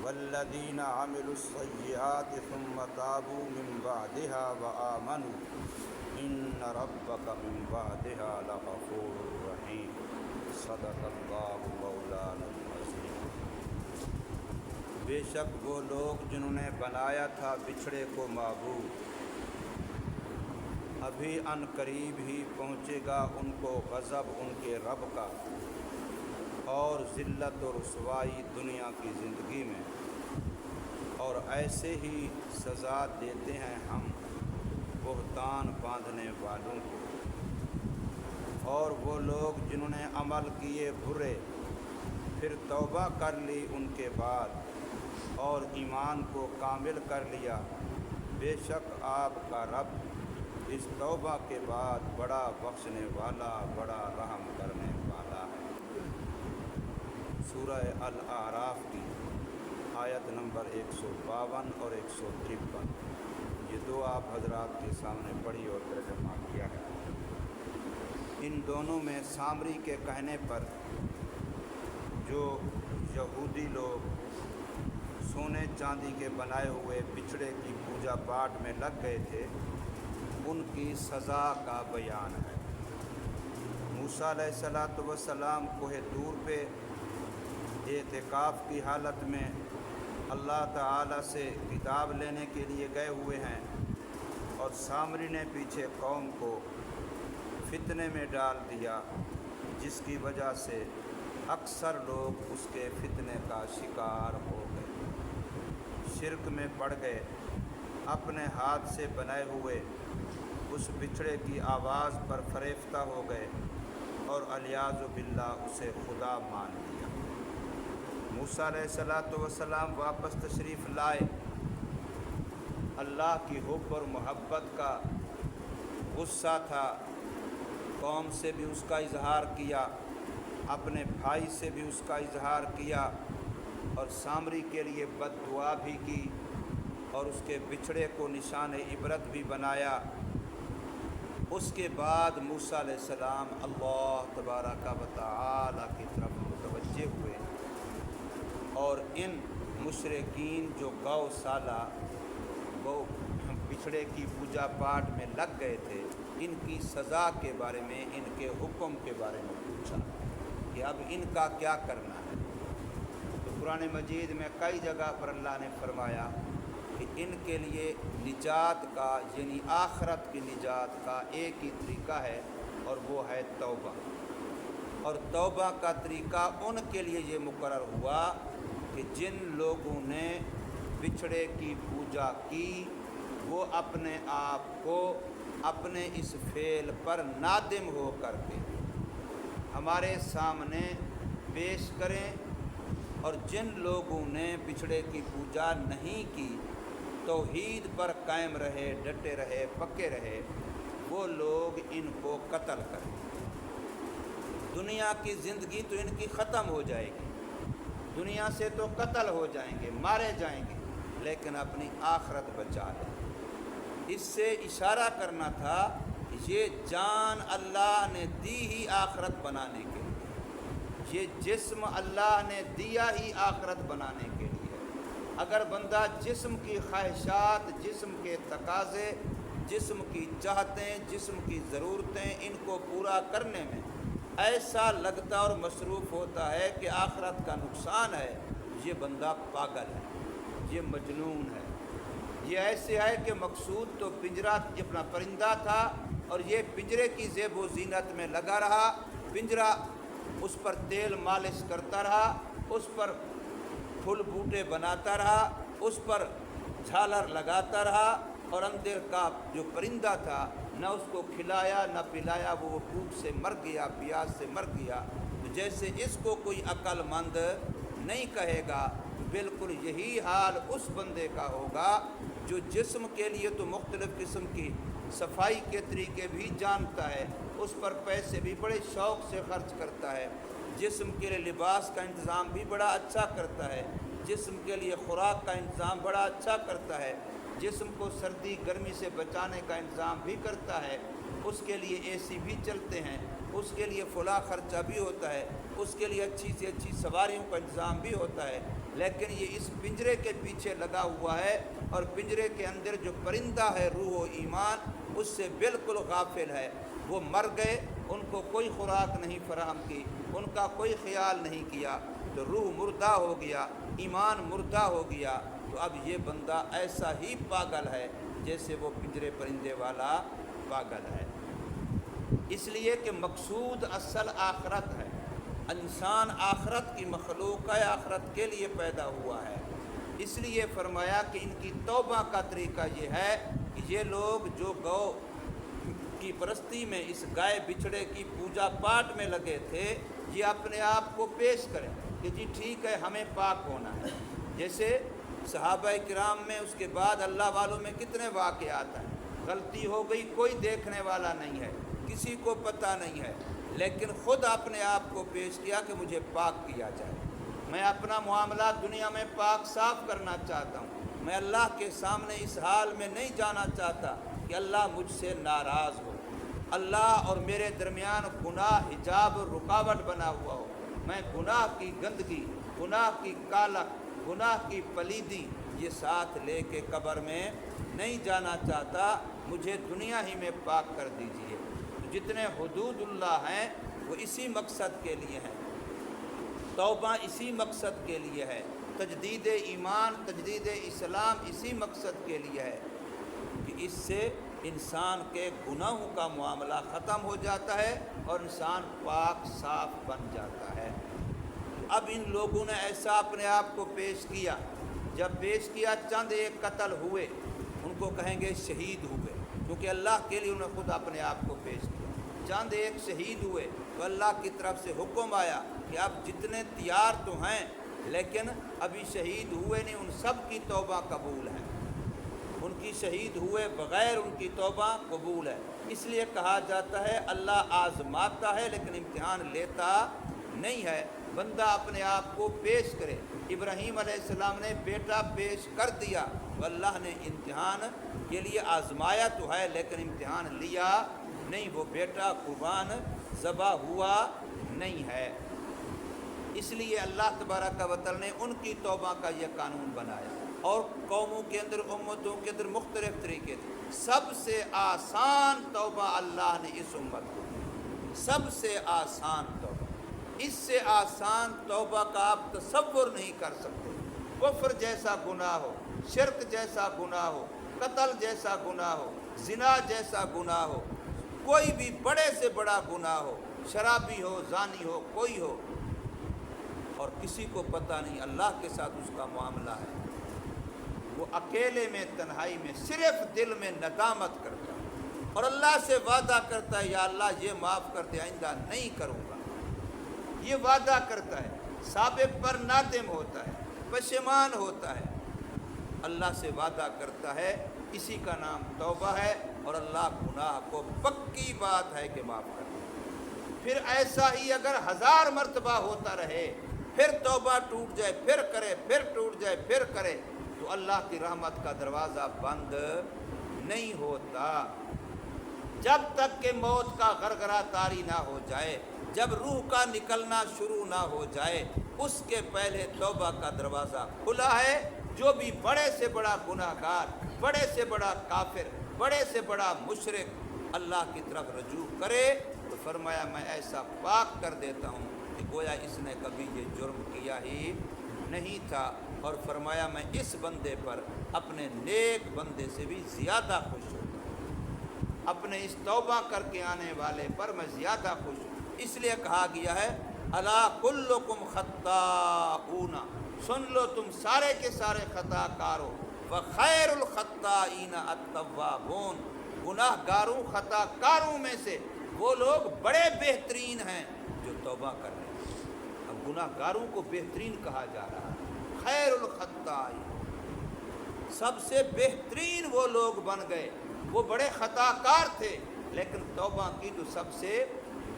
والذین عملوا السیئات ثم تابوا من بعدها وآمنوا ان ربک من بعدها لغفور رحیم۔ صدق اللہ مولانا العظیم۔ بے شک وہ لوگ جنہوں نے بنایا تھا بچھڑے کو معبود، ابھی ان قریب ہی پہنچے گا ان کو غضب ان کے رب کا اور ذلت و رسوائی دنیا کی زندگی میں، اور ایسے ہی سزا دیتے ہیں ہم بہتان باندھنے والوں کو۔ اور وہ لوگ جنہوں نے عمل کیے برے پھر توبہ کر لی ان کے بعد اور ایمان کو کامل کر لیا، بے شک آپ کا رب اس توبہ کے بعد بڑا بخشنے والا بڑا رحم کرنے والا ہے۔ سورہ الاعراف کی آیت نمبر 152 اور 153، یہ دو آپ حضرات کے سامنے پڑھی اور ترجمہ کیا ہے۔ ان دونوں میں سامری کے کہنے پر جو یہودی لوگ سونے چاندی کے بنائے ہوئے بچھڑے کی پوجا پاٹ میں لگ گئے تھے، ان کی سزا کا بیان ہے۔ موسیٰ علیہ السلام کوہ طور پہ اعتکاف کی حالت میں اللہ تعالیٰ سے کتاب لینے کے لیے گئے ہوئے ہیں، اور سامری نے پیچھے قوم کو فتنے میں ڈال دیا، جس کی وجہ سے اکثر لوگ اس کے فتنے کا شکار ہو گئے، شرک میں پڑ گئے، اپنے ہاتھ سے بنائے ہوئے اس بچھڑے کی آواز پر فریفتہ ہو گئے اور الیاذ باللہ اسے خدا مان لیا۔ موسیٰ علیہ السلام واپس تشریف لائے، اللہ کی حب اور محبت کا غصہ تھا، قوم سے بھی اس کا اظہار کیا، اپنے بھائی سے بھی اس کا اظہار کیا، اور سامری کے لیے بد دعا بھی کی، اور اس کے بچھڑے کو نشان عبرت بھی بنایا۔ اس کے بعد موسیٰ علیہ السلام اللہ تبارک و تعالی کی طرف متوجہ ہوئے، اور ان مشرکین جو گو سالہ وہ بچھڑے کی پوجا پاٹ میں لگ گئے تھے، ان کی سزا کے بارے میں، ان کے حکم کے بارے میں پوچھا کہ اب ان کا کیا کرنا ہے۔ تو قرآن مجید میں کئی جگہ پر اللہ نے فرمایا کہ ان کے لیے نجات کا، یعنی آخرت کی نجات کا ایک ہی طریقہ ہے، اور وہ ہے توبہ۔ اور توبہ کا طریقہ ان کے لیے یہ مقرر ہوا کہ جن لوگوں نے بچھڑے کی پوجا کی، وہ اپنے آپ کو اپنے اس فعل پر نادم ہو کر کے ہمارے سامنے پیش کریں، اور جن لوگوں نے بچھڑے کی پوجا نہیں کی، توحید پر قائم رہے، ڈٹے رہے، پکے رہے، وہ لوگ ان کو قتل کریں۔ دنیا کی زندگی تو ان کی ختم ہو جائے گی، دنیا سے تو قتل ہو جائیں گے، مارے جائیں گے، لیکن اپنی آخرت بچا لیں۔ اس سے اشارہ کرنا تھا کہ یہ جان اللہ نے دی ہی آخرت بنانے کے لیے، یہ جسم اللہ نے دیا ہی آخرت بنانے کے لیے۔ اگر بندہ جسم کی خواہشات، جسم کے تقاضے، جسم کی چاہتیں، جسم کی ضرورتیں، ان کو پورا کرنے میں ایسا لگتا اور مصروف ہوتا ہے کہ آخرت کا نقصان ہے، یہ بندہ پاگل ہے، یہ مجنون ہے۔ یہ ایسے ہے کہ مقصود تو پنجرہ اپنا پرندہ تھا، اور یہ پنجرے کی زیب و زینت میں لگا رہا، پنجرہ اس پر تیل مالش کرتا رہا، اس پر پھول بوٹے بناتا رہا، اس پر جھالر لگاتا رہا، اور اندر کا جو پرندہ تھا نہ اس کو کھلایا نہ پلایا، وہ بھوک سے مر گیا، پیاس سے مر گیا۔ تو جیسے اس کو کوئی عقل مند نہیں کہے گا، بالکل یہی حال اس بندے کا ہوگا جو جسم کے لیے تو مختلف قسم کی صفائی کے طریقے بھی جانتا ہے، اس پر پیسے بھی بڑے شوق سے خرچ کرتا ہے، جسم کے لیے لباس کا انتظام بھی بڑا اچھا کرتا ہے، جسم کے لیے خوراک کا انتظام بڑا اچھا کرتا ہے، جسم کو سردی گرمی سے بچانے کا انتظام بھی کرتا ہے، اس کے لیے اے سی بھی چلتے ہیں، اس کے لیے فلاں خرچہ بھی ہوتا ہے، اس کے لیے اچھی سے اچھی سواریوں کا انتظام بھی ہوتا ہے، لیکن یہ اس پنجرے کے پیچھے لگا ہوا ہے، اور پنجرے کے اندر جو پرندہ ہے روح و ایمان اس سے بالکل غافل ہے۔ وہ مر گئے، ان کو کوئی خوراک نہیں فراہم کی، ان کا کوئی خیال نہیں کیا، تو روح مردہ ہو گیا، ایمان مردہ ہو گیا۔ تو اب یہ بندہ ایسا ہی پاگل ہے جیسے وہ پنجرے پرندے والا پاگل ہے۔ اس لیے کہ مقصود اصل آخرت ہے، انسان آخرت کی مخلوق ہے، آخرت کے لیے پیدا ہوا ہے۔ اس لیے فرمایا کہ ان کی توبہ کا طریقہ یہ ہے کہ یہ لوگ جو گو کی پرستی میں، اس گائے بچھڑے کی پوجا پاٹ میں لگے تھے، یہ اپنے آپ کو پیش کریں کہ جی ٹھیک ہے ہمیں پاک ہونا ہے۔ جیسے صحابہ کرام میں اس کے بعد اللہ والوں میں کتنے واقعات ہیں، غلطی ہو گئی کوئی دیکھنے والا نہیں ہے، کسی کو پتہ نہیں ہے، لیکن خود اپنے آپ کو پیش کیا کہ مجھے پاک کیا جائے، میں اپنا معاملہ دنیا میں پاک صاف کرنا چاہتا ہوں، میں اللہ کے سامنے اس حال میں نہیں جانا چاہتا کہ اللہ مجھ سے ناراض ہو، اللہ اور میرے درمیان گناہ حجاب اور رکاوٹ بنا ہوا ہو، میں گناہ کی گندگی، گناہ کی کالک، گناہ کی پلیدی یہ ساتھ لے کے قبر میں نہیں جانا چاہتا، مجھے دنیا ہی میں پاک کر دیجئے۔ جتنے حدود اللہ ہیں وہ اسی مقصد کے لیے ہیں، توبہ اسی مقصد کے لیے ہے، تجدید ایمان، تجدید اسلام اسی مقصد کے لیے ہے کہ اس سے انسان کے گناہوں کا معاملہ ختم ہو جاتا ہے اور انسان پاک صاف بن جاتا ہے۔ اب ان لوگوں نے ایسا اپنے آپ کو پیش کیا، جب پیش کیا چند ایک قتل ہوئے، ان کو کہیں گے شہید ہوئے، کیونکہ اللہ کے لیے انہوں نے خود اپنے آپ کو پیش کیا۔ چند ایک شہید ہوئے تو اللہ کی طرف سے حکم آیا کہ اب جتنے تیار تو ہیں لیکن ابھی شہید ہوئے نہیں، ان سب کی توبہ قبول ہے، ان کی شہید ہوئے بغیر ان کی توبہ قبول ہے۔ اس لیے کہا جاتا ہے اللہ آزماتا ہے لیکن امتحان لیتا نہیں ہے، بندہ اپنے آپ کو پیش کرے۔ ابراہیم علیہ السلام نے بیٹا پیش کر دیا تو اللہ نے امتحان کے لیے آزمایا تو ہے لیکن امتحان لیا نہیں، وہ بیٹا قربان ذبح ہوا نہیں ہے۔ اس لیے اللہ تبارک و تعالی نے ان کی توبہ کا یہ قانون بنایا، اور قوموں کے اندر، امتوں کے اندر مختلف طریقے تھے۔ سب سے آسان توبہ اللہ نے اس امت کو دی، سب سے آسان توبہ، اس سے آسان توبہ کا آپ تصور نہیں کر سکتے۔ کفر جیسا گناہ ہو، شرک جیسا گناہ ہو، قتل جیسا گناہ ہو، زنا جیسا گناہ ہو، کوئی بھی بڑے سے بڑا گناہ ہو، شرابی ہو، زانی ہو، کوئی ہو، اور کسی کو پتہ نہیں اللہ کے ساتھ اس کا معاملہ ہے، وہ اکیلے میں تنہائی میں صرف دل میں ندامت کرتا ہے اور اللہ سے وعدہ کرتا ہے یا اللہ یہ معاف کر دے، آئندہ نہیں کروں گا، یہ وعدہ کرتا ہے، سابق پر نادم ہوتا ہے، پشیمان ہوتا ہے، اللہ سے وعدہ کرتا ہے، اسی کا نام توبہ ہے، اور اللہ گناہ کو پکی بات ہے کہ معاف کر دے۔ پھر ایسا ہی اگر 1000 مرتبہ ہوتا رہے، پھر توبہ ٹوٹ جائے، پھر کرے، پھر ٹوٹ جائے، پھر کرے، تو اللہ کی رحمت کا دروازہ بند نہیں ہوتا جب تک کہ موت کا غرغرہ طاری نہ ہو جائے، جب روح کا نکلنا شروع نہ ہو جائے، اس کے پہلے توبہ کا دروازہ کھلا ہے۔ جو بھی بڑے سے بڑا گناہ گار، بڑے سے بڑا کافر، بڑے سے بڑا مشرک اللہ کی طرف رجوع کرے تو فرمایا میں ایسا پاک کر دیتا ہوں کہ گویا اس نے کبھی یہ جرم کیا ہی نہیں تھا، اور فرمایا میں اس بندے پر اپنے نیک بندے سے بھی زیادہ خوش ہوں، اپنے اس توبہ کر کے آنے والے پر میں زیادہ خوش ہوں۔ اس لیے کہا گیا ہے الا کلکم خطاؤون، سن لو تم سارے کے سارے خطا کار ہو، وخیر الخطائین التوابون، گناہ گاروں خطا کاروں میں سے وہ لوگ بڑے بہترین ہیں جو توبہ کر رہے ہیں۔ اب گناہ گاروں کو بہترین کہا جا رہا ہے، خیر الخطائین، سب سے بہترین وہ لوگ بن گئے، وہ بڑے خطا کار تھے لیکن توبہ کی تو سب سے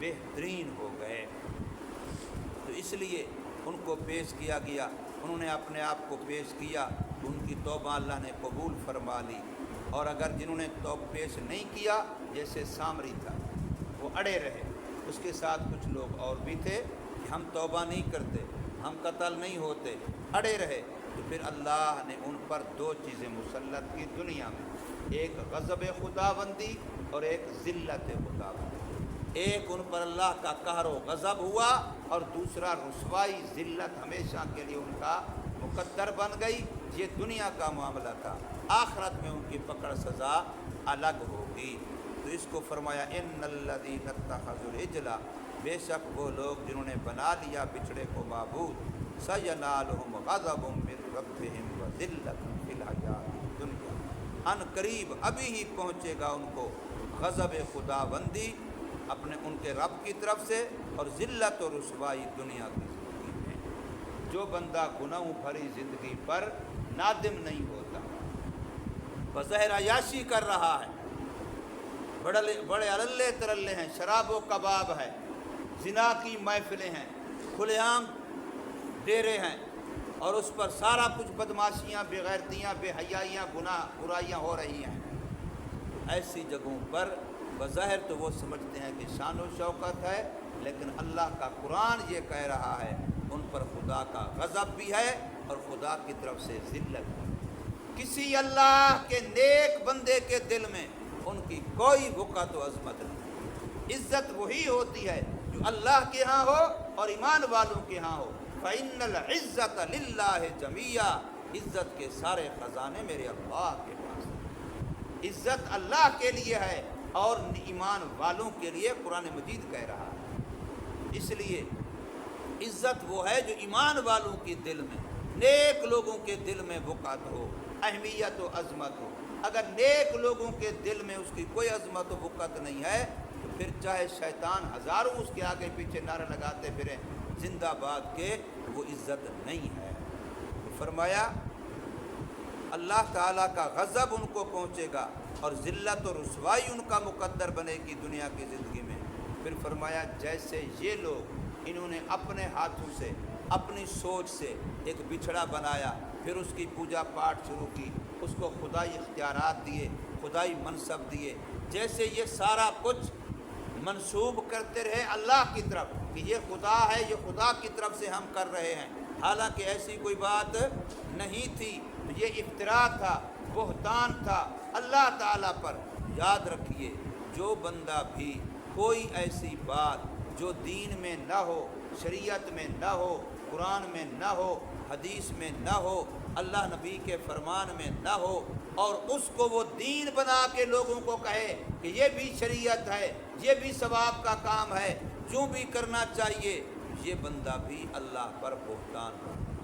بہترین ہو گئے۔ تو اس لیے ان کو پیش کیا گیا، انہوں نے اپنے آپ کو پیش کیا، ان کی توبہ اللہ نے قبول فرما لی، اور اگر جنہوں نے توبہ پیش نہیں کیا، جیسے سامری تھا وہ اڑے رہے، اس کے ساتھ کچھ لوگ اور بھی تھے کہ ہم توبہ نہیں کرتے، ہم قتل نہیں ہوتے، اڑے رہے، تو پھر اللہ نے ان پر دو چیزیں مسلط کی دنیا میں، ایک غضب خداوندی اور ایک ذلت خداوندی۔ ایک ان پر اللہ کا قہر و غضب ہوا، اور دوسرا رسوائی ذلت ہمیشہ کے لیے ان کا مقدر بن گئی۔ یہ دنیا کا معاملہ تھا، آخرت میں ان کی پکڑ سزا الگ ہوگی۔ تو اس کو فرمایا ان الذین اتخذوا العجل، بے شک وہ لوگ جنہوں نے بنا لیا بچھڑے کو معبود، سینالہم غضب من ربہم وذلۃ فی الحیاۃ الدنیا، ان قریب ابھی ہی پہنچے گا ان کو غضب خداوندی اپنے ان کے رب کی طرف سے، اور ذلت و رسوائی دنیا کی زندگی میں۔ جو بندہ گناہوں بھری زندگی پر نادم نہیں ہوتا، بظاہر عیاشی کر رہا ہے، بڑے اللے ترلے ہیں، شراب و کباب ہے، زنا کی محفلیں ہیں، کھلے عام ڈیرے ہیں، اور اس پر سارا کچھ بدماشیاں، بے غیرتیاں، بے حیائیاں، گناہ برائیاں ہو رہی ہیں، ایسی جگہوں پر بظاہر تو وہ سمجھتے ہیں کہ شان و شوکت ہے، لیکن اللہ کا قرآن یہ کہہ رہا ہے ان پر خدا کا غضب بھی ہے اور خدا کی طرف سے ذلت بھی۔ کسی اللہ کے نیک بندے کے دل میں ان کی کوئی وقت و عظمت نہیں۔ عزت وہی ہوتی ہے جو اللہ کے ہاں ہو اور ایمان والوں کے ہاں ہو۔ فَإِنَّ الْعِزَّةَ لِلَّهِ جَمِيعًا، عزت کے سارے خزانے میرے اللہ کے پاس ہیں۔ عزت اللہ کے لیے ہے اور ایمان والوں کے لیے قرآن مجید کہہ رہا ہے۔ اس لیے عزت وہ ہے جو ایمان والوں کے دل میں، نیک لوگوں کے دل میں وقعت ہو، اہمیت و عظمت ہو۔ اگر نیک لوگوں کے دل میں اس کی کوئی عظمت و وقعت نہیں ہے تو پھر چاہے شیطان ہزاروں اس کے آگے پیچھے نعرے لگاتے پھریں زندہ باد کے، وہ عزت نہیں ہے۔ تو فرمایا اللہ تعالیٰ کا غضب ان کو پہنچے گا اور ذلت و رسوائی ان کا مقدر بنے گی دنیا کی زندگی میں۔ پھر فرمایا جیسے یہ لوگ انہوں نے اپنے ہاتھوں سے، اپنی سوچ سے ایک بچھڑا بنایا، پھر اس کی پوجا پاٹ شروع کی، اس کو خدائی اختیارات دیے، خدائی منصب دیے، جیسے یہ سارا کچھ منسوب کرتے رہے اللہ کی طرف کہ یہ خدا ہے، یہ خدا کی طرف سے ہم کر رہے ہیں، حالانکہ ایسی کوئی بات نہیں تھی، یہ افتراء تھا، بہتان تھا اللہ تعالیٰ پر۔ یاد رکھیے جو بندہ بھی کوئی ایسی بات جو دین میں نہ ہو، شریعت میں نہ ہو، قرآن میں نہ ہو، حدیث میں نہ ہو، اللہ نبی کے فرمان میں نہ ہو، اور اس کو وہ دین بنا کے لوگوں کو کہے کہ یہ بھی شریعت ہے، یہ بھی ثواب کا کام ہے، جو بھی کرنا چاہیے، یہ بندہ بھی اللہ پر بہتان باندھتا ہے۔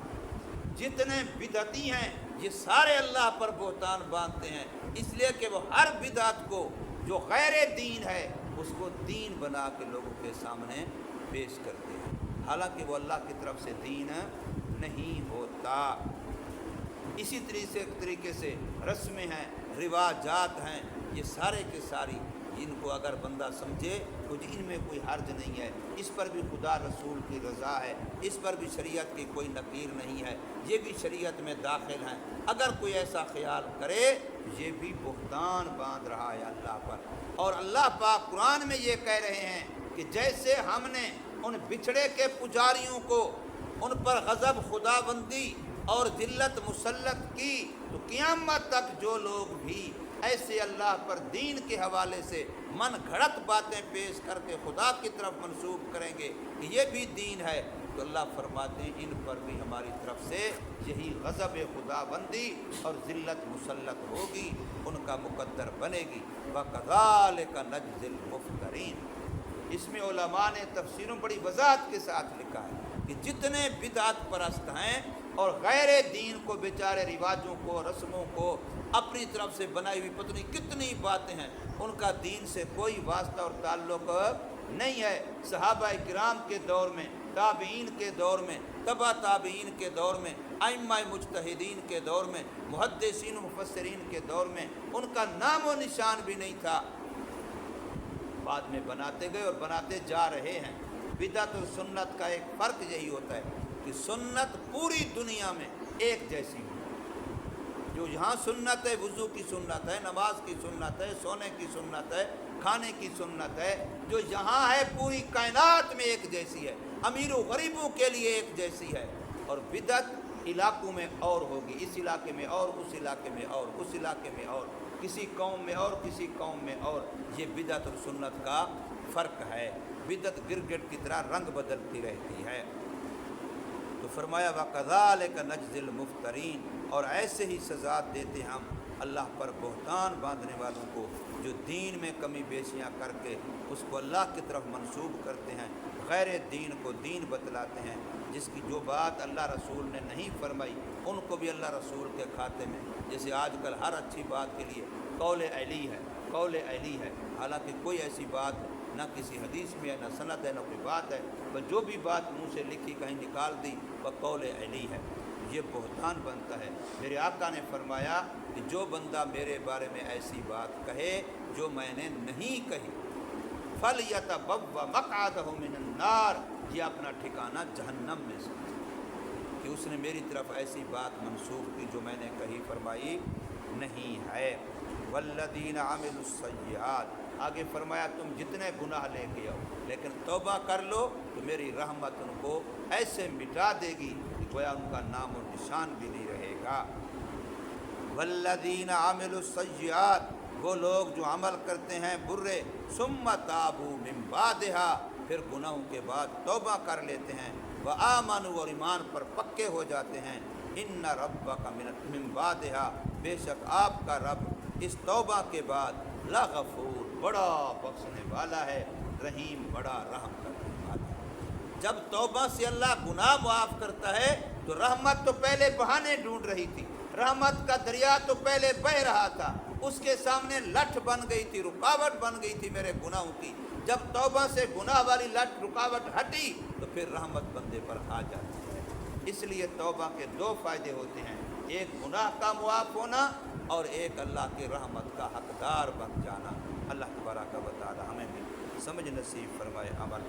جتنے بدعتی ہیں یہ سارے اللہ پر بہتان باندھتے ہیں، اس لیے کہ وہ ہر بدعت کو جو غیر دین ہے اس کو دین بنا کے لوگوں کے سامنے پیش کرتے ہیں، حالانکہ وہ اللہ کی طرف سے دین نہیں ہوتا۔ اسی طریقے سے رسمیں ہیں، رواجات ہیں، یہ سارے کے ساری ان کو اگر بندہ سمجھے تو ان میں کوئی حرج نہیں ہے، اس پر بھی خدا رسول کی رضا ہے، اس پر بھی شریعت کی کوئی نقیر نہیں ہے، یہ بھی شریعت میں داخل ہیں۔ اگر کوئی ایسا خیال کرے یہ بھی بہتان باندھ رہا ہے اللہ پر۔ اور اللہ پاک قرآن میں یہ کہہ رہے ہیں کہ جیسے ہم نے ان بچھڑے کے پجاریوں کو ان پر غضب خداوندی اور ذلت مسلط کی، تو قیامت تک جو لوگ بھی ایسے اللہ پر دین کے حوالے سے من گھڑت باتیں پیش کر کے خدا کی طرف منسوب کریں گے کہ یہ بھی دین ہے، تو اللہ فرماتے ہیں ان پر بھی ہماری طرف سے یہی غضب خداوندی اور ذلت مسلط ہوگی، ان کا مقدر بنے گی۔ وَكَذَلِكَ نَجْزِي الْمُفْتَرِينَ، اس میں علماء نے تفسیروں بڑی وضاحت کے ساتھ لکھا ہے کہ جتنے بدعت پرست ہیں اور غیر دین کو بیچارے رواجوں کو، رسموں کو اپنی طرف سے بنائی ہوئی پتہ نہیں کتنی باتیں ہیں، ان کا دین سے کوئی واسطہ اور تعلق نہیں ہے۔ صحابہ کرام کے دور میں، تابعین کے دور میں، تبع تابعین کے دور میں، ائمہ مجتہدین کے دور میں، محدثین و مفسرین کے دور میں ان کا نام و نشان بھی نہیں تھا، بعد میں بناتے گئے اور بناتے جا رہے ہیں۔ بدعت اور سنت کا ایک فرق یہی ہوتا ہے کہ سنت پوری دنیا میں ایک جیسی ہو، جو یہاں سنت ہے، وضو کی سنت ہے، نماز کی سنت ہے، سونے کی سنت ہے، کھانے کی سنت ہے، جو یہاں ہے پوری کائنات میں ایک جیسی ہے، امیر و غریبوں کے لیے ایک جیسی ہے۔ اور بدعت علاقوں میں اور ہوگی، اس علاقے میں اور، اس علاقے میں اور، اس علاقے میں اور، کسی قوم میں اور، کسی قوم میں اور۔ یہ بدعت اور سنت کا فرق ہے۔ بدعت گرگٹ کی طرح رنگ بدلتی رہتی ہے۔ تو فرمایا وَكَذَلِكَ نَجْزِي الْمُفْتَرِينَ، اور ایسے ہی سزا دیتے ہم اللہ پر بہتان باندھنے والوں کو، جو دین میں کمی بیشیاں کر کے اس کو اللہ کی طرف منسوب کرتے ہیں، غیر دین کو دین بتلاتے ہیں، جس کی جو بات اللہ رسول نے نہیں فرمائی ان کو بھی اللہ رسول کے کھاتے میں، جیسے آج کل ہر اچھی بات کے لیے قول علی ہے، قول علی ہے، حالانکہ کوئی ایسی بات نہ کسی حدیث میں ہے، نہ سند ہے، نہ کوئی بات ہے، بس جو بھی بات منہ سے لکھی کہیں نکال دی وہ قول علی ہے۔ یہ بہتان بنتا ہے۔ میرے آقا نے فرمایا کہ جو بندہ میرے بارے میں ایسی بات کہے جو میں نے نہیں کہی، فَلْيَتَبَوَّأْ مَقْعَدَهُ مِنَ النَّارِ، یہ اپنا ٹھکانہ جہنم میں سمجھے کہ اس نے میری طرف ایسی بات منسوب کی جو میں نے کہی فرمائی نہیں ہے۔ وَالَّذِينَ عَمِلُوا السَّيِّئَاتِ، آگے فرمایا تم جتنے گناہ لے کے آؤ لیکن توبہ کر لو تو میری رحمت ان کو ایسے مٹا دے گی کہ گویا ان کا نام و نشان بھی نہیں رہے گا۔ والذین عملوا السیئات، وہ لوگ جو عمل کرتے ہیں برے، ثم تابوا من بعدها، پھر گناہوں کے بعد توبہ کر لیتے ہیں، وآمنوا، اور ایمان پر پکے ہو جاتے ہیں، ان ربک من بعدها، بے شک آپ کا رب اس توبہ کے بعد لغفور، بڑا بخشنے والا ہے، رحیم، بڑا رحم کرنے والا ہے۔ جب توبہ سے اللہ گناہ معاف کرتا ہے تو رحمت تو پہلے بہانے ڈھونڈ رہی تھی، رحمت کا دریا تو پہلے بہہ رہا تھا، اس کے سامنے لٹھ بن گئی تھی، رکاوٹ بن گئی تھی میرے گناہوں کی۔ جب توبہ سے گناہ والی لٹھ رکاوٹ ہٹی تو پھر رحمت بندے پر آ جاتی ہے۔ اس لیے توبہ کے دو فائدے ہوتے ہیں، ایک گناہ کا معاف ہونا اور ایک اللہ کی رحمت کا حقدار بن جانا۔ اللہ تبارک و تعالی ہمیں بھی سمجھ نصیب فرمائے، عمل